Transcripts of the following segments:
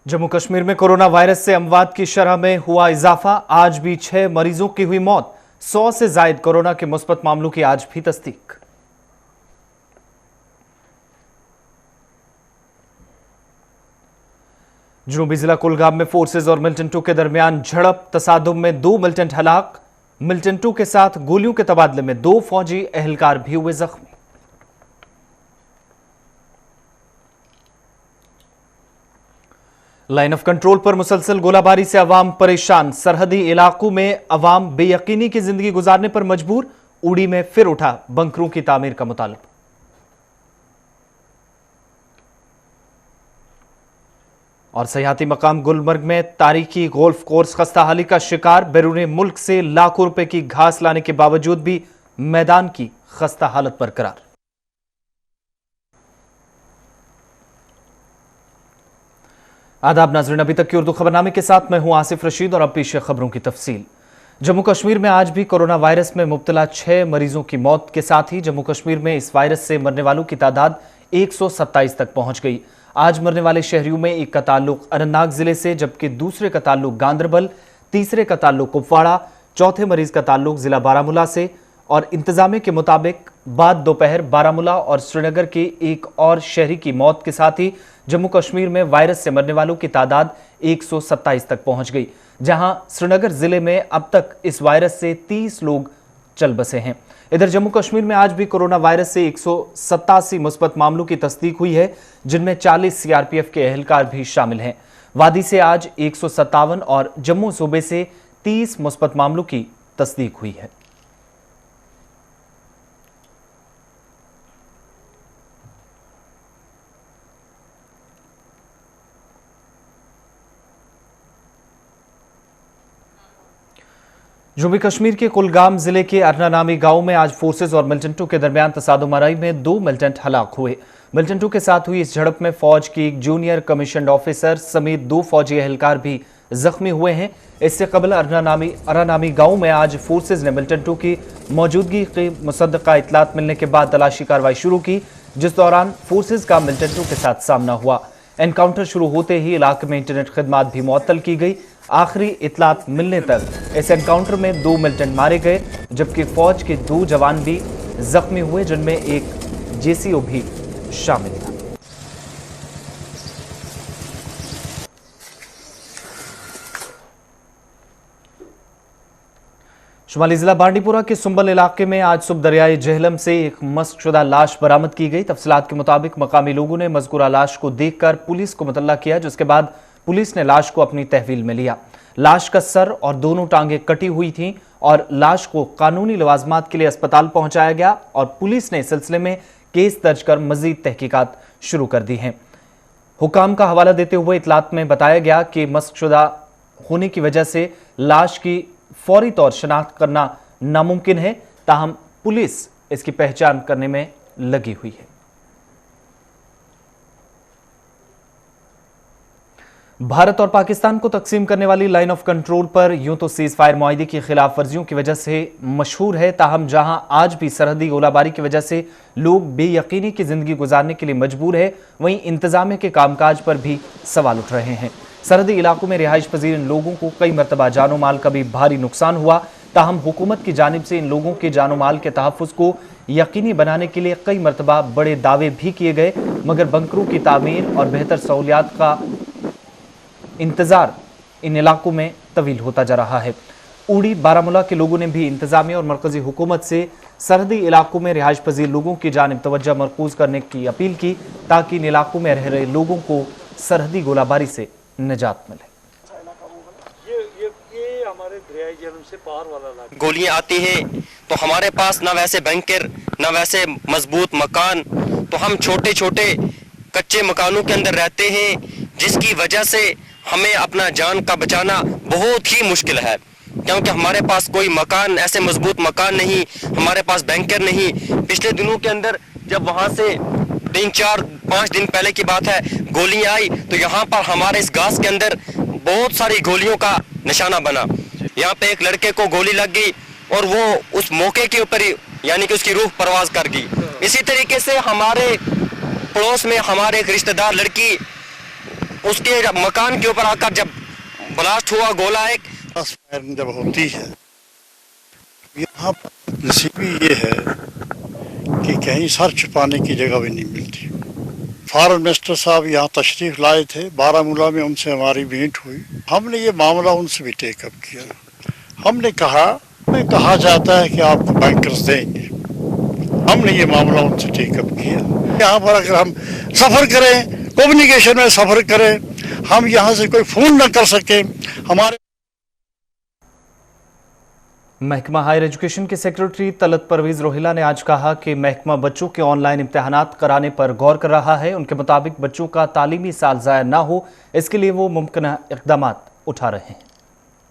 जम्मू कश्मीर में corona virus से अमवात की शरह में हुआ इजाफा। आज भी 6 मरीजों की हुई मौत। 100 से जायद कोरोना के मुस्बत मामलों की आज भी तस्दीक। जनूबी जिला कुलगाम में फोर्सेज और मिल्टन 2 के दरमियान झड़प। तसादुम में 2 मिलिटेंट हलाक। मिल्टन 2 के साथ गोलियों के तबादले में 2 फौजी एहलकार भी हुए जख्मी। लाइन ऑफ कंट्रोल पर मुसलसल गोलाबारी से अवाम परेशान। सरहदी इलाकों में अवाम बेयकीनी की जिंदगी गुजारने पर मजबूर। उड़ी में फिर उठा बंकरों की तामीर का मुतालबा। और सयाहती मकाम गुलमर्ग में तारीखी गोल्फ कोर्स खस्ताहाली का शिकार। बैरून मुल्क से लाखों रुपए की घास लाने के बावजूद भी मैदान की खस्ता हालत बरकरार। आदाब नाज़रीन, अभी तक की उर्दू खबरनामे के साथ मैं हूं आसिफ रशीद और अब पेश है खबरों की तफसील। जम्मू कश्मीर में आज भी कोरोना वायरस में मुब्तला 6 मरीजों की मौत के साथ ही जम्मू कश्मीर में इस वायरस से मरने वालों की तादाद 127 तक पहुंच गई। आज मरने वाले शहरियों में एक का ताल्लुक अनंतनाग जिले से, जबकि दूसरे का ताल्लुक गांदरबल, तीसरे का ताल्लुक कुपवाड़ा, चौथे मरीज का ताल्लुक जिला बारामूला से। और इंतजामिया के मुताबिक बाद दोपहर बारामूला और श्रीनगर के एक और शहरी की मौत के साथ ही जम्मू कश्मीर में वायरस से मरने वालों की तादाद 127 तक पहुंच गई, जहां श्रीनगर जिले में अब तक इस वायरस से 30 लोग चल बसे हैं। इधर जम्मू कश्मीर में आज भी कोरोना वायरस से 187 मुस्बत मामलों की तस्दीक हुई है, जिनमें 40 सीआरपीएफ के एहलकार भी शामिल हैं। वादी से आज 157 और जम्मू सूबे से 30 मुस्बत मामलों की तस्दीक हुई है। जम्मू कश्मीर के कुलगाम जिले के अरना नामी गांव में आज फोर्सेज और मिल्टन 2 के दरमियान तसादुमाराई में 2 मिलिटेंट हलाक हुए। मिल्टन 2 के साथ हुई इस झड़प में फौज की एक जूनियर कमीशन्ड ऑफिसर समेत 2 फौजी एहलकार भी जख्मी हुए हैं। इससे कबल अरना नामी गांव में आज फोर्सेज ने मिल्टन 2 की मौजूदगी की मुसद्दका इतलात मिलने के बाद तलाशी कार्रवाई शुरू की, जिस दौरान फोर्सेज का मिल्टन 2 के साथ सामना हुआ। एनकाउंटर शुरू होते ही इलाके में इंटरनेट खिदमात भी मुअत्तल की गई। आखिरी इतलात मिलने तक इस एनकाउंटर में 2 मिलिटेंट मारे गए, जबकि फौज के 2 जवान भी जख्मी हुए, जिनमें एक जेसीओ भी शामिल था। शुमाली जिला बांडीपुरा के सुंबल इलाके में आज सुबह दरियाए जेहलम से एक मस्कशुदा लाश बरामद की गई। तफसीलात के मुताबिक मकामी लोगों ने मज़कूरा लाश को देखकर पुलिस को मुतल्ला किया, जिसके बाद पुलिस ने लाश को अपनी तहवील में लिया। लाश का सर और दोनों टांगें कटी हुई थीं और लाश को कानूनी लवाजमात के लिए अस्पताल पहुंचाया गया और पुलिस ने इस सिलसिले में केस दर्ज कर मजीद तहकीकात शुरू कर दी हैं। हुकाम का हवाला देते हुए इतलात में बताया गया कि मस्कशुदा होने की वजह से लाश की फौरी तौर शनाख्त करना नामुमकिन है, ताहम पुलिस इसकी पहचान करने में लगी हुई है। भारत और पाकिस्तान को तकसीम करने वाली लाइन ऑफ कंट्रोल पर यूं तो सीज फायर मुआहदे की खिलाफ वर्जियों की वजह से मशहूर है, ताहम जहां आज भी सरहदी गोलाबारी की वजह से लोग बेयकीनी की जिंदगी गुजारने के लिए मजबूर है, वहीं इंतजामिया के कामकाज पर भी सवाल उठ रहे हैं। सरहदी इलाकों में रिहाइश पजीर इन लोगों को कई मरतबा जानो माल का भी भारी नुकसान हुआ, ताहम हुकूमत की जानिब से इन लोगों के जानो माल के तहफ़्फ़ुज़ को यकीनी बनाने के लिए कई मरतबा बड़े दावे भी किए गए, मगर बंकरों की तामीर और बेहतर सहूलियात का इंतजार इन इलाकों में तवील होता जा रहा है। उड़ी बारामूला के लोगों ने भी इंतजामिया और मरकजी हुकूमत से सरहदी इलाकों में रिहाइश पजीर लोगों की जानिब तवज्जो मरकूज करने की अपील की, ताकि इन इलाकों में रह रहे लोगों को सरहदी गोलाबारी से निजात मिले। ये हमारे दरियाई जेहलम से पार वाला गोलियां आती हैं तो हमारे पास ना वैसे बैंकर ना वैसे मजबूत मकान, तो हम छोटे छोटे कच्चे मकानों के अंदर रहते हैं, जिसकी वजह से हमें अपना जान का बचाना बहुत ही मुश्किल है, क्योंकि हमारे पास कोई मकान, ऐसे मजबूत मकान नहीं, हमारे पास बैंकर नहीं। पिछले दिनों के अंदर जब वहां से 3, 4, 5 दिन पहले की बात है, गोलियां आई तो यहाँ पर हमारे इस घास के अंदर बहुत सारी गोलियों का निशाना बना। यहाँ पे एक लड़के को गोली लग गई और वो उस मौके के ऊपर ही यानी कि उसकी रूह परवाज कर गई। इसी तरीके से हमारे पड़ोस में हमारे एक रिश्तेदार लड़की उसके मकान के ऊपर आकर जब ब्लास्ट हुआ, गोला एक फायरिंग जब होती है, यहाँ पर नसीबी ये है कि कहीं सर छुपाने की जगह भी नहीं मिलती। फॉरेन मिनिस्टर साहब यहाँ तशरीफ लाए थे, बारामूला में उनसे हमारी भेंट हुई। हमने ये मामला उनसे भी टेकअप किया। हमने कहा जाता है कि आपको बैंकर्स देंगे। हमने ये मामला उनसे टेकअप किया। यहाँ पर अगर हम सफ़र करें, कम्युनिकेशन में सफ़र करें, हम यहाँ से कोई फ़ोन न कर सके, हमारे महकमा हायर एजुकेशन के सेक्रेटरी तलत परवीज रोहिला ने आज कहा कि महकमा बच्चों के ऑनलाइन इम्तिहानात कराने पर गौर कर रहा है। उनके मुताबिक बच्चों का तालीमी साल ज़ाया ना हो, इसके लिए वो मुमकिन इक़दाम उठा रहे हैं।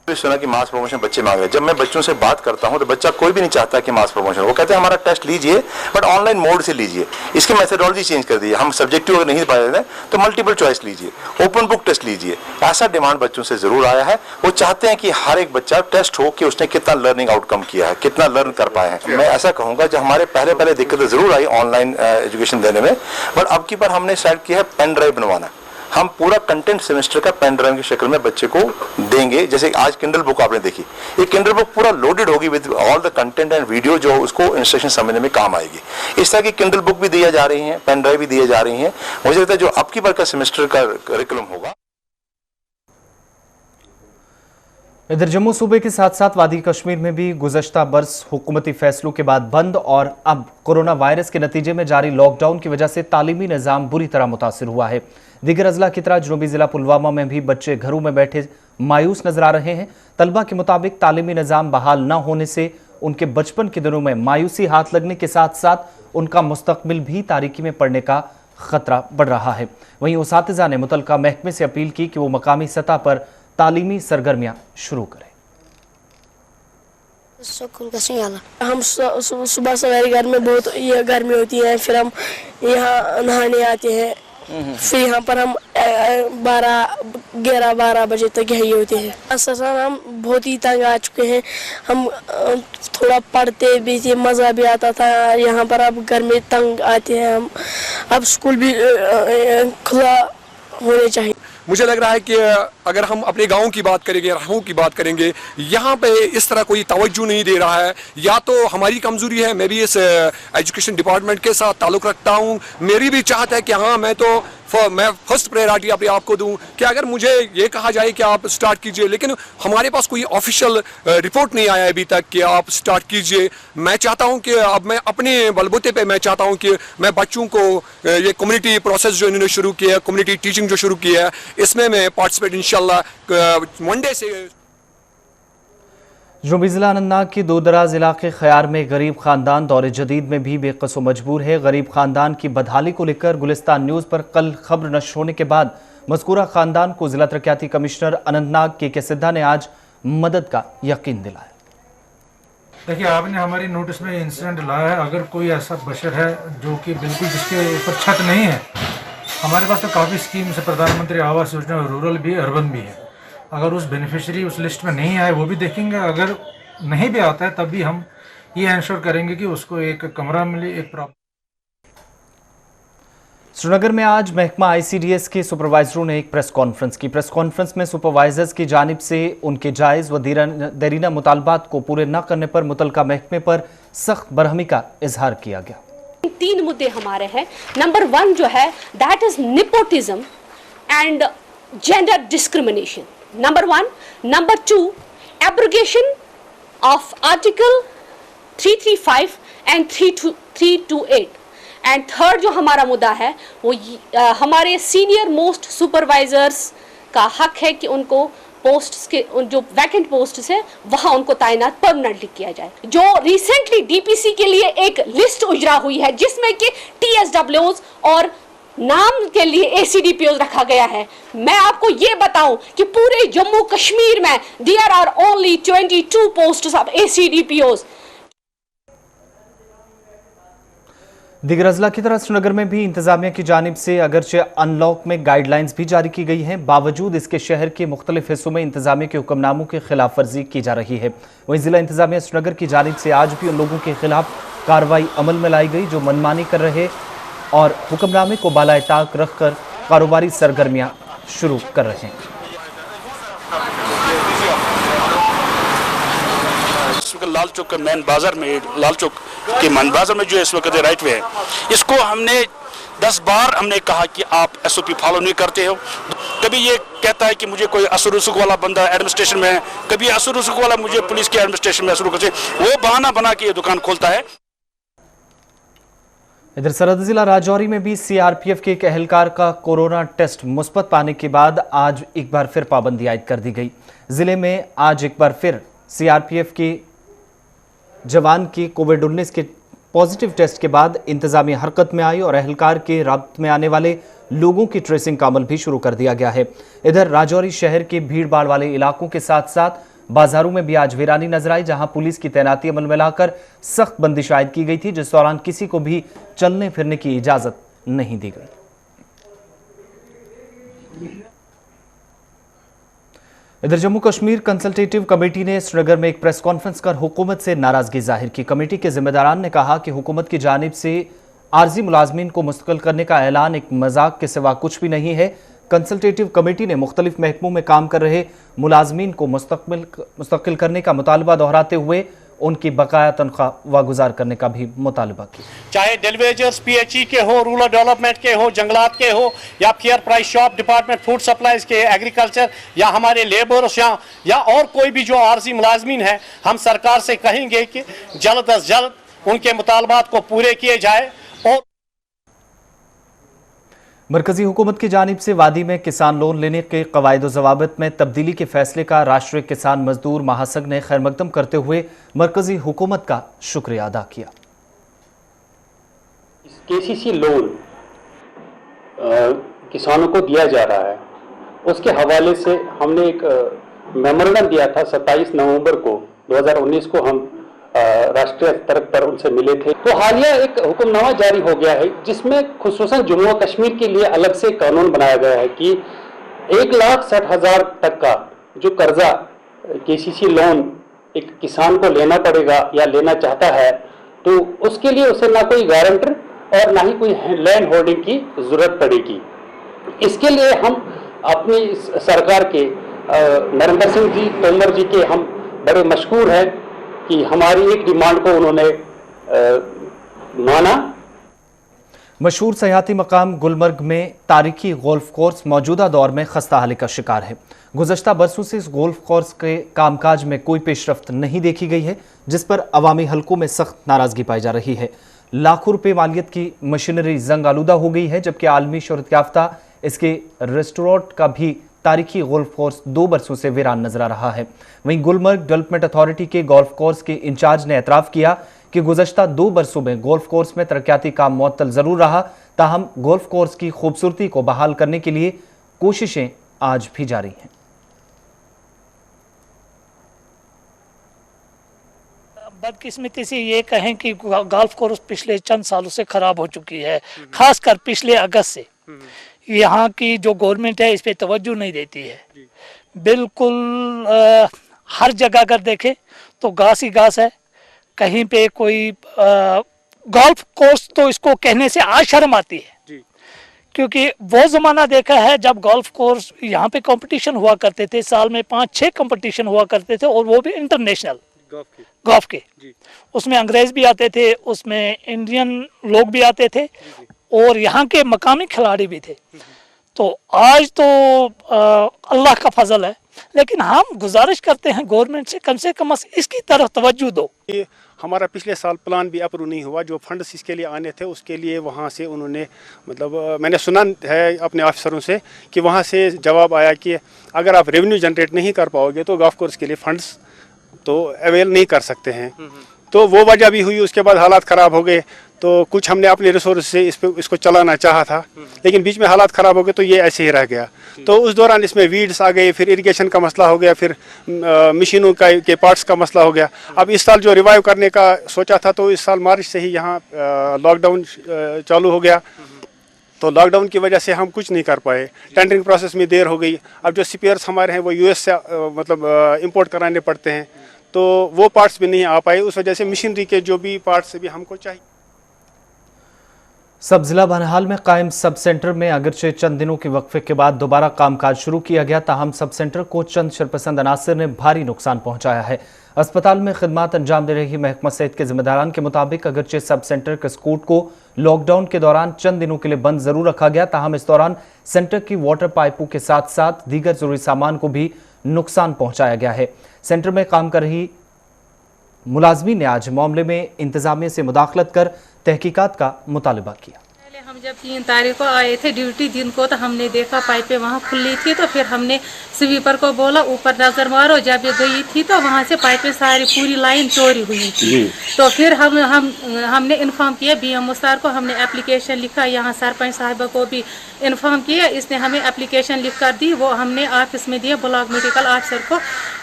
सुना कि मास प्रमोशन बच्चे मांग रहे हैं। जब मैं बच्चों से बात करता हूं तो बच्चा कोई भी नहीं चाहता कि मास प्रमोशन, वो कहते हैं हमारा टेस्ट लीजिए बट ऑनलाइन मोड से लीजिए, इसकी मेथडोलॉजी चेंज कर दीजिए, हम सब्जेक्टिव अगर नहीं पा रहे हैं तो मल्टीपल चॉइस लीजिए, ओपन बुक टेस्ट लीजिए। ऐसा डिमांड बच्चों से जरूर आया है। वो चाहते हैं कि हर एक बच्चा टेस्ट हो कि उसने कितना लर्निंग आउटकम किया है, कितना लर्न कर पाए हैं। मैं ऐसा कहूंगा जो हमारे पहले दिक्कतें जरूर आई ऑनलाइन एजुकेशन देने में, बट अब की बार हमने स्टार्ट किया है पेन ड्राइव बनवाना। हम पूरा कंटेंट सेमेस्टर का पेन ड्राइव की शक्ल में बच्चे को देंगे। जैसे आज किंडल बुक आपने देखी, ये किंडल बुक पूरा लोडेड होगी with all the content and video जो उसको इंस्ट्रक्शन समझने में काम आएगी। इस तरह की किंडल बुक भी दिया जा रही हैं, पेन ड्राइव भी दिए जा रही हैं। मुझे लगता है जो अब की बार का सेमेस्टर का करिकुलम होगा। इधर जम्मू सूबे के साथ साथ वादी कश्मीर में भी गुज़श्ता बरस हुकूमती फैसलों के बाद बंद और अब कोरोना वायरस के नतीजे में जारी लॉकडाउन की वजह से तालीमी निज़ाम बुरी तरह मुतासिर हुआ है। दीगर अजला की तरह जनूबी ज़िला पुलवामा में भी बच्चे घरों में बैठे मायूस नजर आ रहे हैं। तलबा के मुताबिक तालीमी निज़ाम बहाल न होने से उनके बचपन के दिनों में मायूसी हाथ लगने के साथ साथ उनका मुस्तकबिल भी तारीकी में पड़ने का खतरा बढ़ रहा है। वहीं उसातिज़ा ने मुतलका महकमे से अपील की कि वो मकामी सतह पर तालीमी सरगर्मियां शुरू करें। हम सुबह सवेरे घर में बहुत ये गर्मी होती है, फिर हम यहाँ नहाने आते हैं, फिर यहाँ पर हम 11-12 बजे तक यही होते हैं। हम बहुत ही तंग आ चुके हैं। हम थोड़ा पढ़ते भी थे, मज़ा भी आता था। यहाँ पर अब घर में तंग आते हैं हम। अब स्कूल भी खुला होने चाहिए। मुझे लग रहा है कि अगर हम अपने गांव की बात करेंगे, राहों की बात करेंगे, यहाँ पे इस तरह कोई तवज्जो नहीं दे रहा है। या तो हमारी कमजोरी है, मैं भी इस एजुकेशन डिपार्टमेंट के साथ ताल्लुक़ रखता हूँ। मेरी भी चाहत है कि हाँ मैं फर्स्ट प्रायोरिटी अपने आप को दूं कि अगर मुझे ये कहा जाए कि आप स्टार्ट कीजिए, लेकिन हमारे पास कोई ऑफिशियल रिपोर्ट नहीं आया अभी तक कि आप स्टार्ट कीजिए। मैं चाहता हूं कि अब मैं अपने बलबूते पे मैं चाहता हूं कि मैं बच्चों को ये कम्युनिटी प्रोसेस जो इन्होंने शुरू किया है, कम्युनिटी टीचिंग जो शुरू किया है, इसमें मैं पार्टिसिपेट इंशाल्लाह मंडे से। जनूबी ज़िला अनंतनाग की दूरदराज इलाके ख़यार में गरीब ख़ानदान दौरे जदीद में भी बेकस मजबूर है। गरीब ख़ानदान की बदहाली को लेकर गुलिस्तान न्यूज़ पर कल खबर नश्र होने के बाद मज़कूरा ख़ानदान को ज़िला तरक्याती कमिश्नर अनंतनाग के सिद्धा ने आज मदद का यकीन दिलाया। देखिए, आपने हमारी नोटिस में इंसिडेंट लाया है। अगर कोई ऐसा बशर है जो कि बिल्कुल जिसके ऊपर छत नहीं है, हमारे पास तो काफ़ी स्कीम्स है, प्रधानमंत्री आवास योजना, रूरल भी है, अर्बन भी है। अगर उस बेनिफिशियरी उस लिस्ट में नहीं आए वो भी देखेंगे। अगर नहीं भी आता है तब भी हम ये इंश्योर करेंगे कि उसको एक कमरा मिले, एक प्रॉपर। श्रीनगर में आज महकमा आईसीडीएस के सुपरवाइजरों ने एक प्रेस कॉन्फ्रेंस की। प्रेस कॉन्फ्रेंस में सुपरवाइजर्स की जानिब से उनके जायज़ व देरीना मुतालबात को पूरे न करने पर मुतलका महकमे पर सख्त बरहमी का इजहार किया गया। 3 मुद्दे हमारे हैं। नंबर 1 जो है that is nepotism and gender discrimination, number 1। Number 2 abrogation of article 335 and 328 and third जो हमारा मुद्दा है वो हमारे सीनियर मोस्ट सुपरवाइजर्स का हक है कि उनको पोस्ट्स के जो वैकेंट पोस्ट्स है वहां उनको तैनात परमानेंटली किया जाए। जो रिसेंटली डीपीसी के लिए एक लिस्ट उजरा हुई है जिसमें कि टीएसडब्ल्यूज और नाम के लिए एसीडीपीओ रखा गया है। मैं आपको ये बताऊं कि पूरे जम्मू कश्मीर में there are only 22 posts of ACDPOs. दीगर अजला की तरह श्रीनगर में भी इंतजामिया की जानिब से अगरचे अनलॉक में गाइडलाइंस भी जारी की गई हैं, बावजूद इसके शहर के मुख्तलिफ हिस्सों में इंतजामिया के हुक्मनामों की खिलाफ वर्जी की जा रही है। वहीं जिला इंतजामिया श्रीनगर की जानिब से आज भी उन लोगों के खिलाफ कार्रवाई अमल में लाई गई जो मनमानी कर रहे और हुक्मनामे को बालाए ताक रखकर कारोबारी सरगर्मियां शुरू कर रहे हैं। लाल चौक के मेन बाजार में, लाल चौक के मेन बाजार में जो इस वक्त राइट वे है, इसको हमने 10 बार हमने कहा कि आप SOP फॉलो नहीं करते हो। कभी ये कहता है कि मुझे कोई असर रसूख वाला बंदा एडमिनिस्ट्रेशन में है, कभी असर रसूख वाला मुझे पुलिस के एडमिनिस्ट्रेशन में असर करते, वो बहाना बना के ये दुकान खोलता है। इधर सरहदी जिला राजौरी में भी CRPF के एक एहलकार का कोरोना टेस्ट मुस्बत पाने के बाद आज एक बार फिर पाबंदी आयद कर दी गई। जिले में आज एक बार फिर CRPF के जवान की कोविड-19 के पॉजिटिव टेस्ट के बाद इंतजामी हरकत में आई और एहलकार के राब्ते में आने वाले लोगों की ट्रेसिंग का अमल भी शुरू कर दिया गया है। इधर राजौरी शहर के भीड़-भाड़ वाले इलाकों के साथ साथ बाजारों में भी आज वीरानी नजर आई, जहां पुलिस की तैनाती अमल में लाकर सख्त बंदिश आयद की गई थी, जिस दौरान किसी को भी चलने फिरने की इजाजत नहीं दी गई। इधर जम्मू कश्मीर कंसल्टेटिव कमेटी ने श्रीनगर में एक प्रेस कॉन्फ्रेंस कर हुकूमत से नाराजगी जाहिर की। कमेटी के जिम्मेदारान ने कहा कि हुकूमत की जानिब से आर्जी मुलाजमीन को मुस्तकिल करने का ऐलान एक मजाक के सिवा कुछ भी नहीं है। कंसल्टेटिव कमेटी ने मुख्तलिफ महकमों में काम कर रहे मुलाजमीन को मुस्तकिल करने का मुतालबा दोहराते हुए उनकी बकाया तनख्वाह वागुजार करने का भी मुतालबा किया। चाहे डेलीवेजर्स PHE के हो, रूरल डेवलपमेंट के हो, जंगलात के हो, या fair price shop department, food supplies के, एग्रीकल्चर, या हमारे लेबर्स या और कोई भी जो आर्जी मुलाजमीन है, हम सरकार से कहेंगे कि जल्द अज जल्द उनके मुतालबात को पूरे किए जाए। और मरकजी हुकूमत की जानिब से वादी में किसान लोन लेने के कवायद ज़वाबित में तब्दीली के फैसले का राष्ट्रीय किसान मजदूर महासंघ ने खैर मकदम करते हुए मरकजी हुकूमत का शुक्रिया अदा किया। KCC लोन किसानों को दिया जा रहा है, उसके हवाले से हमने एक मेमोरेंडम दिया था 27 नवंबर को 2019 को हम राष्ट्रीय स्तर पर उनसे मिले थे। तो हालिया एक हुक्मनामा जारी हो गया है जिसमें खुसूसन जम्मू और कश्मीर के लिए अलग से कानून बनाया गया है कि 1,60,000 तक का जो कर्जा KCC लोन एक किसान को लेना पड़ेगा या लेना चाहता है, तो उसके लिए उसे ना कोई गारंटर और ना ही कोई लैंड होल्डिंग की जरूरत पड़ेगी। इसके लिए हम अपनी सरकार के नरेंद्र सिंह जी तोमर जी के हम बड़े मशकूर हैं कि हमारी एक डिमांड को उन्होंने माना। मशहूर सयाहती मकाम गुलमर्ग में तारीखी गोल्फ कोर्स मौजूदा दौर में खस्ता हाली का शिकार है। गुज़श्ता बरसों से इस गोल्फ कोर्स के कामकाज में कोई पेशरफ्त नहीं देखी गई है, जिस पर अवामी हलकों में सख्त नाराजगी पाई जा रही है। लाखों रुपए मालियत की मशीनरी जंग आलूदा हो गई है, जबकि आलमी शोहरत याफ्ता इसके रेस्टोरेंट का भी तारीखी गोल्फ कोर्स 2 बरसों से वीरान नजर आ रहा है। वहीं गुलमर्ग डेवलपमेंट अथॉरिटी के गोल्फ कोर्स के इंचार्ज ने एतराफ़ किया कि गुज़श्ता 2 बरसों में गोल्फ कोर्स में तरक्याती काम मुअत्तल ज़रूर रहा, ताहम गोल्फ कोर्स की खूबसूरती को बहाल करने के लिए कोशिशें आज भी जारी हैं। बदकिस्मती से ये कहें कि गोल्फ कोर्स पिछले चंद सालों से ख़राब हो चुकी है, खासकर पिछले अगस्त से। यहाँ की जो गवर्नमेंट है इस पे तवज्जो नहीं देती है, बिल्कुल हर जगह अगर देखें तो घास ही घास है। कहीं पे कोई गोल्फ कोर्स तो इसको कहने से आज शर्म आती है, क्योंकि वो ज़माना देखा है जब गोल्फ कोर्स यहाँ पे कंपटीशन हुआ करते थे, साल में 5-6 कंपटीशन हुआ करते थे, और वो भी इंटरनेशनल गोल्फ के। उसमें अंग्रेज़ भी आते थे, उसमें इंडियन लोग भी आते थे, और यहाँ के मकामी खिलाड़ी भी थे। तो आज तो अल्लाह का फजल है, लेकिन हम गुजारिश करते हैं गवर्नमेंट से कम इसकी तरफ तवज्जो दो। हमारा पिछले साल प्लान भी अप्रूव नहीं हुआ, जो फंड्स इसके लिए आने थे उसके लिए वहाँ से उन्होंने मतलब मैंने सुना है अपने ऑफिसरों से कि वहाँ से जवाब आया कि अगर आप रेवेन्यू जनरेट नहीं कर पाओगे तो गोल्फ कोर्स के लिए फंड्स तो अवेल नहीं कर सकते हैं। तो वो वजह भी हुई, उसके बाद हालात ख़राब हो गए, तो कुछ हमने अपने रिसोर्स से इसको चलाना चाहा था, लेकिन बीच में हालात ख़राब हो गए तो ये ऐसे ही रह गया। तो उस दौरान इसमें वीड्स आ गए, फिर इरिगेशन का मसला हो गया, फिर मशीनों के पार्ट्स का मसला हो गया। अब इस साल जो रिवाइव करने का सोचा था, तो इस साल मार्च से ही यहाँ लॉकडाउन चालू हो गया, तो लॉकडाउन की वजह से हम कुछ नहीं कर पाए। टेंडरिंग प्रोसेस में देर हो गई। अब जो स्पेयर्स हमारे हैं वो US से मतलब इंपोर्ट कराने पड़ते हैं, तो वो पार्ट्स भी नहीं आ पाए। उस वजह से मशीनरी के जो भी पार्ट्स भी हमको चाहिए। सब जिला बहरहाल में कायम सब सेंटर में अगरचे चंद दिनों के वक्फे के बाद दोबारा कामकाज शुरू किया गया, ताहम सब सेंटर को चंद शरपसंद अनासर ने भारी नुकसान पहुंचाया है। अस्पताल में खिदमत अंजाम दे रही महकमा सेहत के जिम्मेदारान के मुताबिक अगरचे सब सेंटर कसकोट को लॉकडाउन के दौरान चंद दिनों के लिए बंद जरूर रखा गया, ताहम इस दौरान सेंटर की वाटर पाइपों के साथ साथ दीगर जरूरी सामान को भी नुकसान पहुंचाया गया है। सेंटर में काम कर रही मुलाजमीन ने आज मामले में इंतजामिया से मुदाखलत कर तहकीकात का मुतालबा किया। हम जब 3 तारीख को आए थे ड्यूटी दिन को, तो हमने देखा पाइपें वहाँ खुली थी, तो फिर हमने स्वीपर को बोला ऊपर नजर मारो। जब ये गई थी तो वहाँ से पाइपें सारी पूरी लाइन चोरी हुई थी। तो फिर हमने इन्फॉर्म किया BMO सर को, हमने एप्लीकेशन लिखा, यहाँ सरपंच साहिबा को भी इन्फॉर्म किया, इसने हमें एप्लीकेशन लिख कर दी, वो हमने ऑफिस में दिया ब्लॉक मेडिकल ऑफिसर को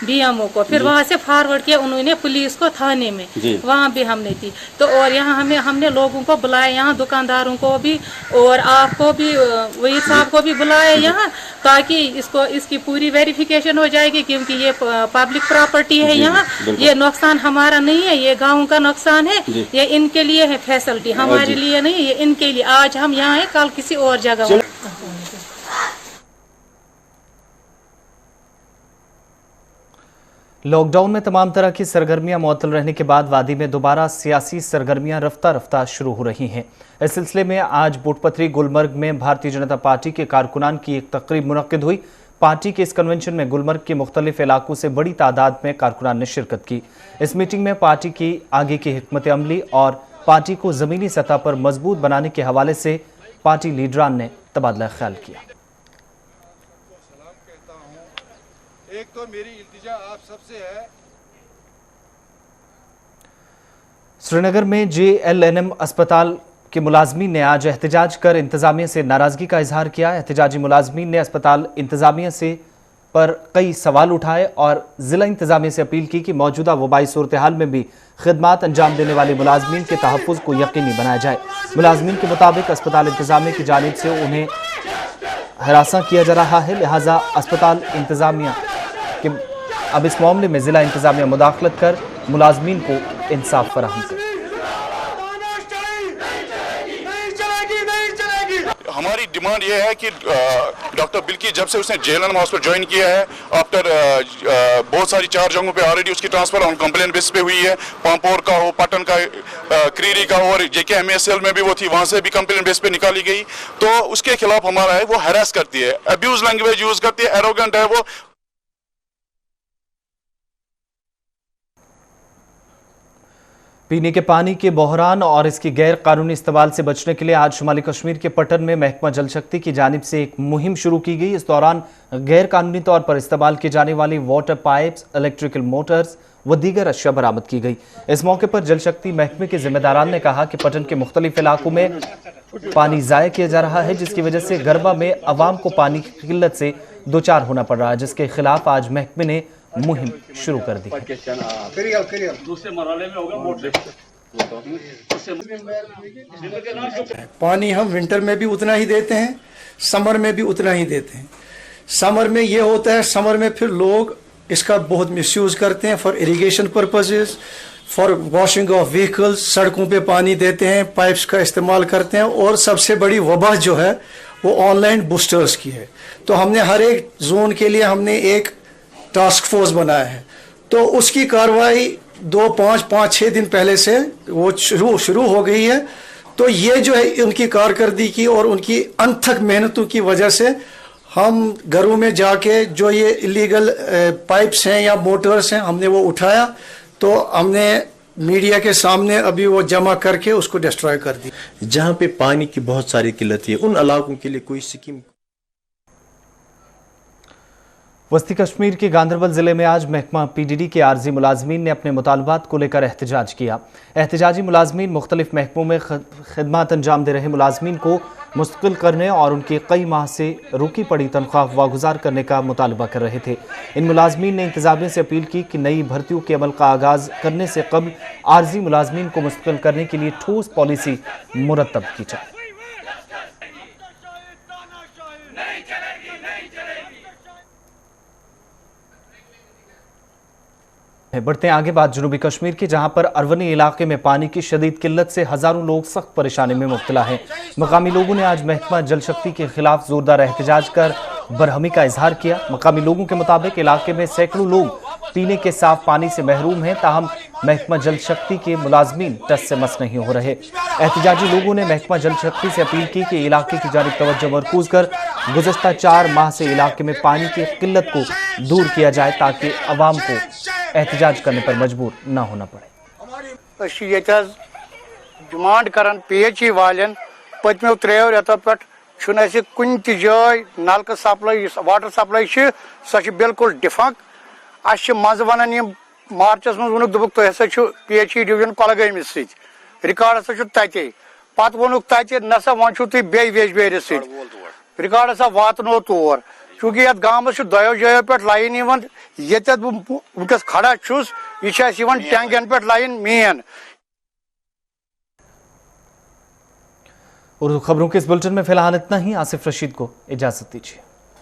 BMO को, फिर वहाँ से फॉरवर्ड किया उन्होंने पुलिस को थाने में, वहाँ भी हमने दी। तो और यहाँ हमने लोगों को बुलाया, यहाँ दुकानदारों को भी और आपको भी, वही साहब को भी बुलाया यहाँ, ताकि इसकी पूरी वेरिफिकेशन हो जाएगी, क्योंकि ये पब्लिक प्रॉपर्टी है यहाँ, ये नुकसान हमारा नहीं है, ये गाँव का नुकसान है, ये इनके लिए है फैसिलिटी, हमारे लिए नहीं, ये इनके लिए। आज हम यहाँ है, कल किसी और जगह। लॉकडाउन में तमाम तरह की सरगर्मियां मुअत्तल रहने के बाद वादी में दोबारा सियासी सरगर्मियां रफ्ता रफ्ता शुरू हो रही हैं। इस सिलसिले में आज बोटपथरी गुलमर्ग में भारतीय जनता पार्टी के कारकुनान की एक तकरीब मुनक्किद हुई। पार्टी के इस कन्वेंशन में गुलमर्ग के मुख्तलिफ इलाकों से बड़ी तादाद में कारकुनान ने शिरकत की। इस मीटिंग में पार्टी की आगे की हिकमत अमली और पार्टी को जमीनी सतह पर मजबूत बनाने के हवाले से पार्टी लीडरान ने तबादला ख्याल किया। एक तो मेरी इल्तिजा आप सबसे है। श्रीनगर में JLNM अस्पताल के मुलाजमीन ने आज एहतजाज कर इंतजामिया से नाराजगी का इजहार किया। एहतजाजी मुलाजमीन ने अस्पताल इंतजामिया से पर कई सवाल उठाए और जिला इंतजामिया से अपील की कि मौजूदा वबाई सूरत हाल में भी खिदमत अंजाम देने वाले मुलाजमीन के तहफ़्फ़ुज़ को यकीनी बनाया जाए। मुलाजमीन के मुताबिक अस्पताल इंतजामिया की जानिब से उन्हें हरासा किया जा रहा है, लिहाजा अस्पताल इंतजामिया कि अब इस मामले में जिला इंतजामिया मुदाखलत कर मुलाजमीन को इंसाफ फराहम करे। हमारी डिमांड ये है कि डॉक्टर बिल्की जब से उसने JLNM हॉस्पिटल ज्वाइन किया है, आफ्टर बहुत सारी 4 जगहों पे ऑलरेडी उसकी ट्रांसफर ऑन कंप्लेन बेस पे हुई है। पांपोर का हो, पटन का, क्रीरी का हो, और JKMSL में भी वो थी, वहां से भी कंप्लेन बेस पे निकाली गई। तो उसके खिलाफ हमारा है, वो हैरेस करती है, अब्यूज लैंग्वेज यूज करती है, एरोगेंट है वो। पीने के पानी के बहरान और इसकी गैर कानूनी इस्तेमाल से बचने के लिए आज शुमाली कश्मीर के पटन में महकमा जल शक्ति की जानिब से एक मुहिम शुरू की गई। इस दौरान गैर कानूनी तौर पर इस्तेमाल की जाने वाली वाटर पाइप्स, इलेक्ट्रिकल मोटर्स व दीगर अशिया बरामद की गई। इस मौके पर जल शक्ति महकमे के जिम्मेदारान ने कहा कि पटन के मुख्तलिफ इलाकों में पानी ज़ाया किया जा रहा है, जिसकी वजह से गरबा में अवाम को पानी की किल्लत से दो चार होना पड़ रहा है, जिसके खिलाफ आज महकमे ने मुहिम शुरू कर दी। पानी हम विंटर में भी उतना ही देते हैं, समर में भी उतना ही देते हैं। समर में ये होता है, समर में फिर लोग इसका बहुत मिसयूज करते हैं for irrigation purposes, for washing of vehicles, सड़कों पे पानी देते हैं, पाइप्स का इस्तेमाल करते हैं। और सबसे बड़ी वबा जो है वो ऑनलाइन बूस्टर्स की है। तो हमने हर एक जोन के लिए हमने एक टास्क फोर्स बनाया है, तो उसकी कार्रवाई 2, 5, 6 दिन पहले से वो शुरू हो गई है। तो ये जो है उनकी कारकर्दगी की और उनकी अनथक मेहनतों की वजह से हम घरों में जाके जो ये इलीगल पाइप्स हैं या मोटर्स हैं, हमने वो उठाया, तो हमने मीडिया के सामने अभी वो जमा करके उसको डिस्ट्रॉय कर दी। जहाँ पे पानी की बहुत सारी किल्लत है, उन इलाकों के लिए कोई स्कीम। वस्ती कश्मीर के गांधरबल जिले में आज महकमा PDD के आर्जी मुलाजमीन ने अपने मुतालबात को लेकर एहतजाज किया। एहतजाजी मुलाजमीन मुख्तलिफ महकमों में खिदमत अंजाम दे रहे मुलाजमीन को मुस्तकिल करने और उनकी कई माह से रुकी पड़ी तनख्वाह वागुजार करने का मुतालबा कर रहे थे। इन मुलाजमीन ने इंतजामिया से अपील की कि नई भर्तियों के अमल का आगाज करने से कबल आर्जी मुलाजमीन को मुस्तकिल करने के लिए ठोस पॉलिसी मुरतब की जाए। बढ़ते हैं आगे बात जनूबी कश्मीर की, जहां पर अरवनी इलाके में पानी की शदीद किल्लत से हजारों लोग सख्त परेशानी में मुब्तला हैं। मकामी लोगों ने आज महकमा जल शक्ति के खिलाफ जोरदार एहतजाज कर बरहमी का इजहार किया। मकामी लोगों के मुताबिक इलाके में सैकड़ों लोग पीने के साफ पानी से महरूम हैं, ताहम महकमा जल शक्ति के मुलाजमीन टस से मस नहीं हो रहे। एहतजाजी लोगों ने महकमा जल शक्ति से अपील की कि इलाके की जानिब तवज्जो मरकूज कर गुज़श्ता 4 माह से इलाके में पानी की किल्लत को दूर किया जाए ताकि अवाम को एहतजाज करने पर मजबूर न होना पड़े। डिमांड करान PHE वालन पत्मो 3 रेतो पे कुन जाय नलक सप्लाई वाटर सप्लाई सो बिल्कुल डिफंक मज वन यह मार्चस मन दुबुक तुम हसा PHE डिवीजन कोलगाम रिकॉर्ड हसा तते पत वोनुक तते नसा वन तुम बेजबेर रिकॉर्ड हसा वातनो तौर चूंकि ये गाँव 2 जयो पे लाइन वनकस खड़ा यह टैंकन पे लाइन मेन। उर्दू खबरों के इस बुलेटिन में फिलहाल इतना ही। आसिफ रशीद को इजाजत दीजिए।